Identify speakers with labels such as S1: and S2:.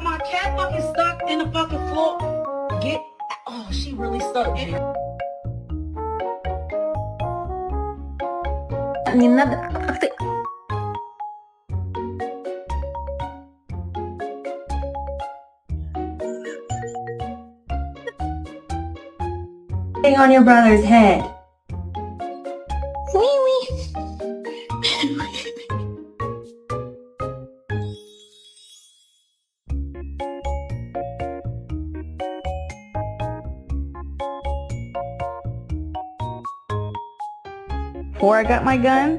S1: My cat fucking stuck in the fucking floor. Oh, she really stuck.
S2: Не надо. Ах ты. On your brother's head. Wee wee. Before I got my gun,